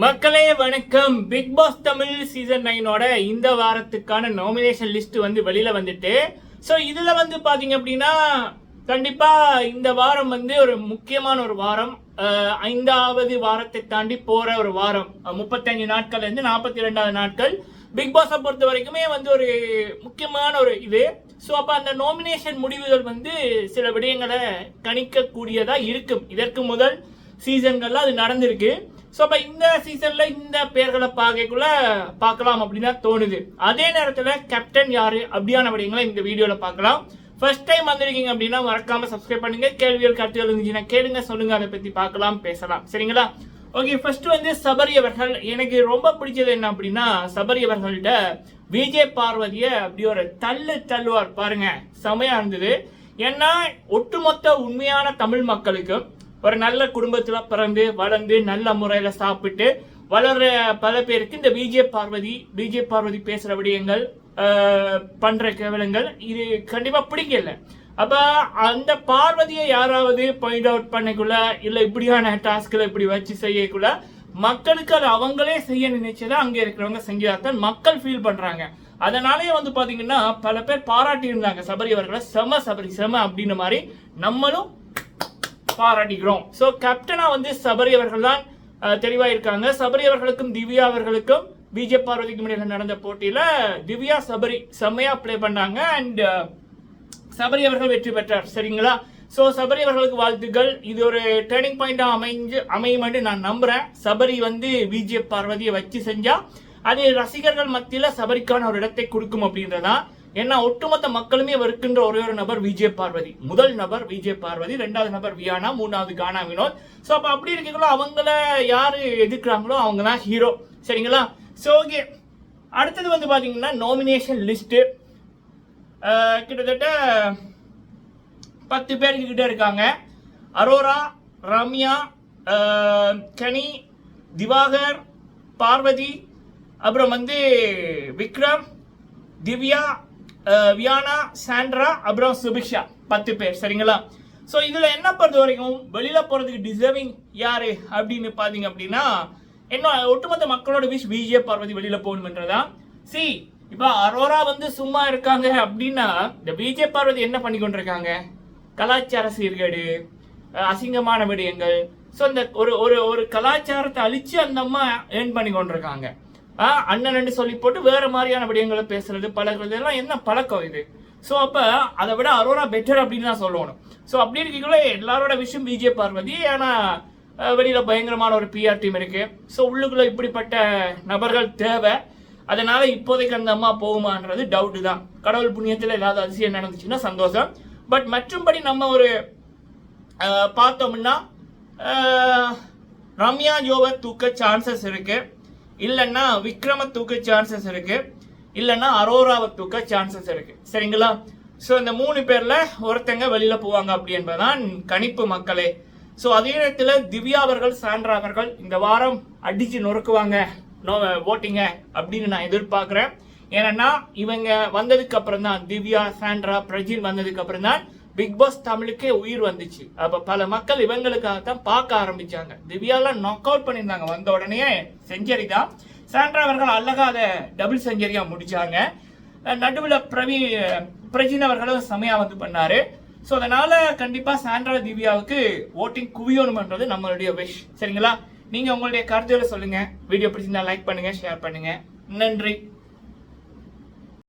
மக்களே வணக்கம். Big pass Tamil season 9 இந்த வாரத்துக்கான நாமினேஷன் லிஸ்ட் வெளியில வந்துட்டு, ஸோ இதுல பாத்தீங்க அப்படின்னா கண்டிப்பா இந்த வாரம் ஒரு முக்கியமான ஒரு வாரம். 5வது வாரத்தை தாண்டி போற ஒரு வாரம். 35 நாட்கள் இருந்து 42வது நாட்கள் பிக் பாஸை பொறுத்த வரைக்குமே ஒரு முக்கியமான ஒரு இது. ஸோ அப்ப அந்த நாமினேஷன் முடிவுகள் சில விடயங்களை கணிக்கக்கூடியதா இருக்கும். இதற்கு முதல் சீசன்கள்லாம் அது நடந்திருக்கு. ஸோ அப்போ இந்த சீசன்ல இந்த பேர்களை பார்க்கலாம் அப்படின்னு தான் தோணுது. அதே நேரத்தில் கேப்டன் யாரு அப்படியான விடயங்களை இந்த வீடியோல பார்க்கலாம். ஃபர்ஸ்ட் டைம் வந்திருக்கீங்க அப்படின்னா மறக்காம சப்ஸ்கிரைப் பண்ணுங்க. கேள்விகள் கருத்துகள் இருந்துச்சுன்னா கேளுங்க, சொல்லுங்க, அதை பத்தி பார்க்கலாம், பேசலாம். சரிங்களா? ஓகே, ஃபர்ஸ்ட் சபரி அவர்கள். எனக்கு ரொம்ப பிடிச்சது என்ன அப்படின்னா, சபரி அவர்கள்ட்ட விஜய் பார்வதியை அப்படி ஒரு தள்ளுவார் பாருங்க, செமையா இருந்தது. ஏன்னா ஒட்டுமொத்த உண்மையான தமிழ் மக்களுக்கும் ஒரு நல்ல குடும்பத்துல பிறந்து வளர்ந்து நல்ல முறையில சாப்பிட்டு வளர்ற பல பேருக்கு இந்த விஜய் பார்வதி பேசுற விடயங்கள், பண்ற கேவலங்கள் இது கண்டிப்பா பிடிக்கல. அப்ப அந்த பார்வதியை யாராவது பாயிண்ட் அவுட் பண்ணக்குள்ள இல்ல இப்படியான டாஸ்க்ல இப்படி வச்சு செய்யக்குள்ள மக்களுக்கு அது அவங்களே செய்ய நினைச்சதா அங்க இருக்கிறவங்க செஞ்சாதான் மக்கள் ஃபீல் பண்றாங்க. அதனாலேயே பாத்தீங்கன்னா பல பேர் பாராட்டி இருந்தாங்க சபரி அவர்களை. செம அப்படின்னு மாதிரி நம்மளும் பாராட்டிக்கிறோம். சோ கேப்டனா சபரி அவர்கள் தான் தெளிவா இருக்காங்க. சபரி அவர்களுக்கும் திவ்யா அவர்களுக்கும் விஜய் பார்வதிக்கும் இடையில நடந்த போட்டியில திவ்யா சபரி செம்மையா பிளே பண்ணாங்க. அண்ட் சபரி அவர்கள் வெற்றி பெற்றார். சரிங்களா? சோ சபரி அவர்களுக்கு வாழ்த்துக்கள். இது ஒரு டேர்னிங் பாயிண்டா அமையும் நான் நம்புறேன். சபரி விஜய் பார்வதியை வச்சு செஞ்சா அது ரசிகர்கள் மத்தியில சபரிக்கான ஒரு இடத்தை கொடுக்கும் அப்படின்றதா. ஏன்னா ஒட்டுமொத்த மக்களுமே வருகின்ற ஒரே ஒரு நபர் விஜய் பார்வதி. முதல் நபர் விஜய் பார்வதி, 2வது நபர் வியானா, 3வது கானா வினோத். ஸோ அப்போ அப்படி இருக்கீங்களோ அவங்கள யாரு எதிர்க்கிறாங்களோ அவங்க தான் ஹீரோ. சரிங்களா? ஸோ ஓகே, அடுத்தது பார்த்தீங்கன்னா நாமினேஷன் லிஸ்ட்டு. கிட்டத்தட்ட 10 பேருக்கு கிட்ட இருக்காங்க. அரோரா, ரம்யா, கனி, திவாகர், பார்வதி, அப்புறம் விக்ரம், திவ்யா, வியானா, சாண்ட்ரா, அப்புறம் சுபிக்ஷா. 10 பேர். சரிங்களா? ஸோ இதுல என்ன பொறுத்த வரைக்கும் வெளியில போறதுக்கு டிசர்விங் யாரு அப்படின்னு பாத்தீங்க அப்படின்னா, என்ன ஒட்டுமொத்த மக்களோட விஷ் விஜய் பார்வதி வெளியில போகணும்ன்றதான். இப்ப அரோரா சும்மா இருக்காங்க அப்படின்னா இந்த விஜய் பார்வதி என்ன பண்ணி கொண்டிருக்காங்க? கலாச்சார சீர்கேடு, அசிங்கமான விடயங்கள். ஸோ இந்த ஒரு கலாச்சாரத்தை அழிச்சு அந்த அம்மா ஏர்ன் பண்ணி கொண்டிருக்காங்க. அண்ணன் சொல்லி போட்டு வேற மாதிரியான விடயங்களை பேசுறது, பழகிறது எல்லாம் என்ன பழக்கம் இது? ஸோ அப்ப அதை விட அரோரா பெட்டர் அப்படின்னு தான் சொல்லணும். ஸோ அப்படி இருக்கீங்களே எல்லாரோட விஷயம் விஜய் பார்வதி. ஆனா வெளியில பயங்கரமான ஒரு பிஆர் டீம் இருக்கு. ஸோ உள்ளுக்குள்ள இப்படிப்பட்ட நபர்கள் தேவை. அதனால இப்போதைக்கு அந்த அம்மா போகுமான்றது டவுட் தான். கடவுள் புண்ணியத்தில் ஏதாவது அதிசயம் நடந்துச்சுன்னா சந்தோஷம். பட் மற்றும்படி நம்ம ஒரு பார்த்தோம்னா ரம்யா ஜோவை தூக்க சான்சஸ் இருக்கு, இல்லைன்னா விக்ரம தூக்க சான்சஸ் இருக்கு, இல்லைன்னா அரோராவை தூக்க சான்சஸ் இருக்கு. சரிங்களா? ஸோ இந்த 3 பேர்ல ஒருத்தங்க வெளியில போவாங்க அப்படி என்பதான் கணிப்பு மக்களே. ஸோ அதே நேரத்தில் திவ்யா அவர்கள், சாண்ட்ரா அவர்கள் இந்த வாரம் அடிச்சு நொறுக்குவாங்க ஓட்டிங்க அப்படின்னு நான் எதிர்பார்க்கிறேன். ஏன்னா இவங்க வந்ததுக்கு அப்புறம் தான், திவ்யா, சாண்ட்ரா, பிரஜின் வந்ததுக்கு அப்புறம் தான் பிக் பாஸ் தமிழுக்கே உயிர் வந்துச்சு. அப்ப பல மக்கள் இவங்களுக்காகத்தான் பார்க்க ஆரம்பிச்சாங்க. திவ்யாலாம் நாக் அவுட் பண்ணியிருந்தாங்க வந்த உடனே, செஞ்சுரி தான். சாண்ட்ரா அவர்கள் அழகா அதை டபுள் செஞ்சுரியா முடிச்சாங்க. நடுவில் பிரஜின் அவர்களும் செமையா பண்ணாரு. ஸோ அதனால கண்டிப்பா சாண்ட்ரா திவ்யாவுக்கு ஓட்டிங் குவியணும்ன்றது நம்மளுடைய விஷ். சரிங்களா? நீங்க உங்களுடைய கருத்துக்களை சொல்லுங்க. வீடியோ பிடிச்சிருந்தா லைக் பண்ணுங்க, ஷேர் பண்ணுங்க. நன்றி.